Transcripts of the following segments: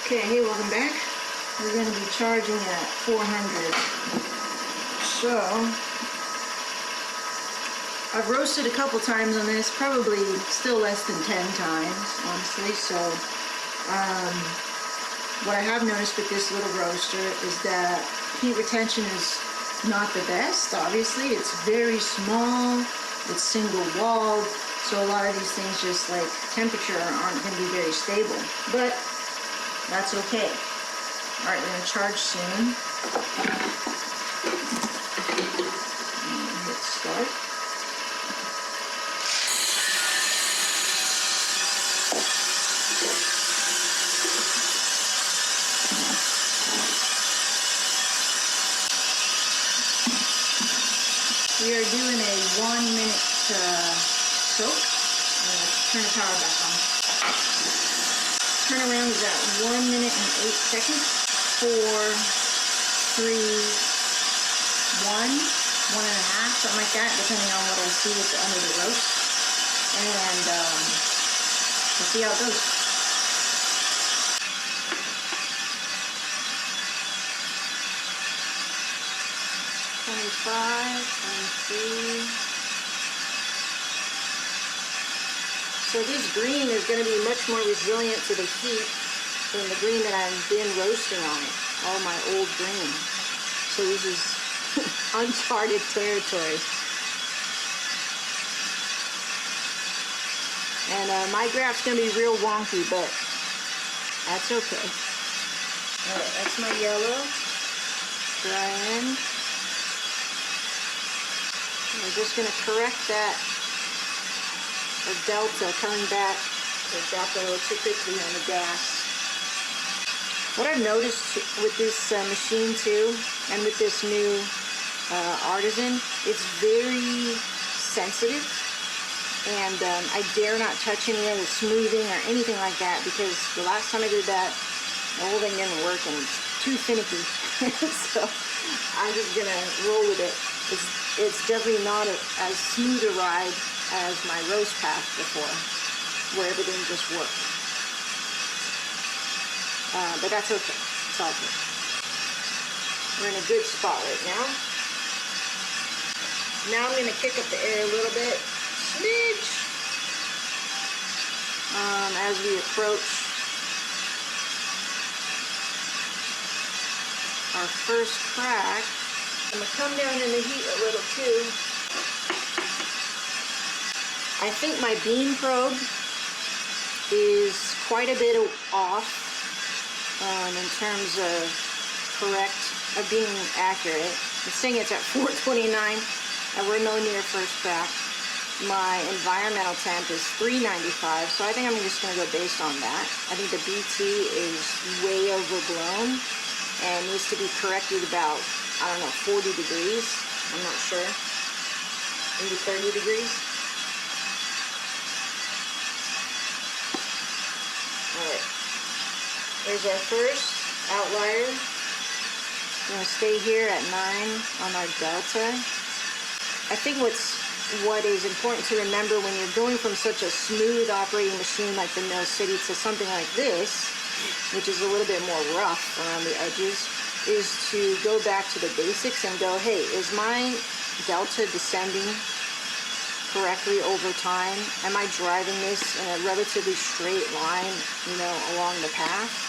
Okay, hey, welcome back. We're going to be charging at 400. So, I've roasted a couple times on this, probably still less than 10 times, honestly. So, what I have noticed with this little roaster is that heat retention is not the best, obviously. It's very small, it's single walled, so a lot of these things just like temperature aren't going to be very stable. But that's okay. All right, we're going to charge soon. Hit start. We are doing a 1-minute soak. Turn the power back on. Turnaround is at 1 minute and 8 seconds. 4, 3, 1, 1.5, something like that, depending on what I see with the under the roast. And we'll see how it goes. So this green is going to be much more resilient to the heat than the green that I've been roasting on it, all my old green. So this is uncharted territory. And my graph's going to be real wonky, but that's okay. Alright, that's my yellow. Dry end. We're just going to correct that delta coming back. It dropped a little too quickly on the gas. What I've noticed with this machine too, and with this new Artisan, it's very sensitive, and I dare not touch any of the smoothing or anything like that, because the last time I did that, the whole thing didn't work and it's too finicky. So I'm just gonna roll with it. It's definitely not as smooth a ride as my roast path before, where everything just worked. But that's okay. It's all good. We're in a good spot right now. Now I'm going to kick up the air a little bit, smidge, as we approach our first crack. I'm going to come down in the heat a little too. I think my beam probe is quite a bit off in terms of being accurate. I'm saying it's at 429, and we're no near first crack. My environmental temp is 395, so I think I'm just going to go based on that. I think the BT is way overblown and needs to be corrected about, I don't know, 40 degrees. I'm not sure. Maybe 30 degrees. Alright, there's our first outlier. We're going to stay here at 9 on our delta. I think what is important to remember when you're going from such a smooth operating machine like the Mill City to something like this, which is a little bit more rough around the edges, is to go back to the basics and go, hey, is my delta descending correctly over time? Am I driving this in a relatively straight line, along the path?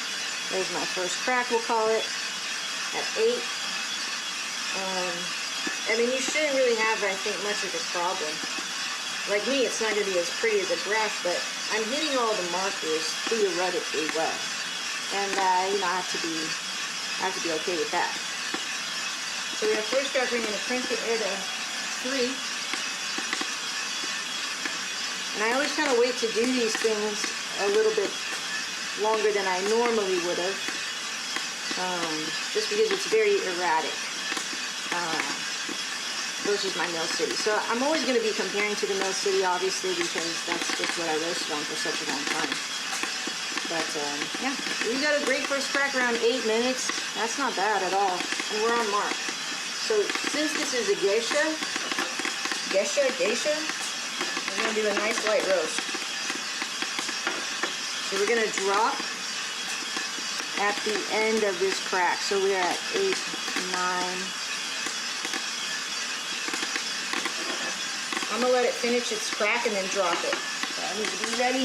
There's my first crack, we'll call it, at 8. I mean, you shouldn't really have, I think, much of a problem. Like me, it's not going to be as pretty as a graph, but I'm hitting all the markers theoretically well. And, I have to be okay with that. So we have first crack, we're going to crank the air to 3. And I always kind of wait to do these things a little bit longer than I normally would have, just because it's very erratic versus my Mill City. So I'm always going to be comparing to the Mill City, obviously, because that's just what I roasted on for such a long time. But yeah, we got a great first crack around 8 minutes. That's not bad at all, and we're on mark. So since this is a Gesha, we're going to do a nice light roast. So we're going to drop at the end of this crack. So we're at 8, 9. I'm going to let it finish its crack and then drop it. So I need to be ready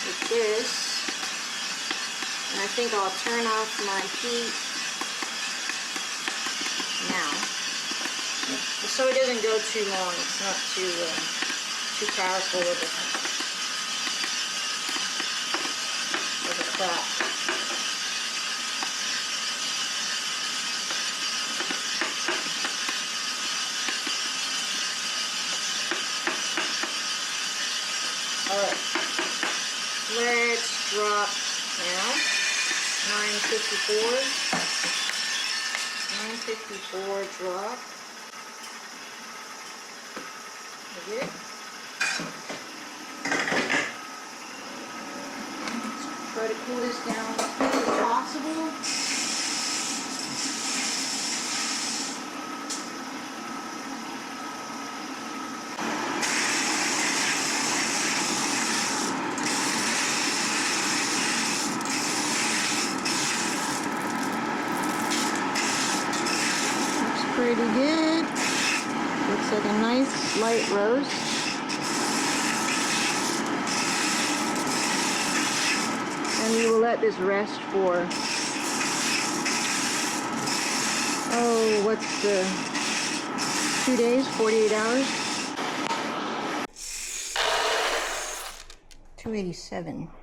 with this. And I think I'll turn off my heat now. So it doesn't go too long. It's not too powerful of a crack. Alright, let's drop now. 954. 954 drop. Right here. Let's try to cool this down as quick as possible. Pretty good. Looks like a nice light roast. And we will let this rest for, oh, what's the 2 days, 48 hours? 287.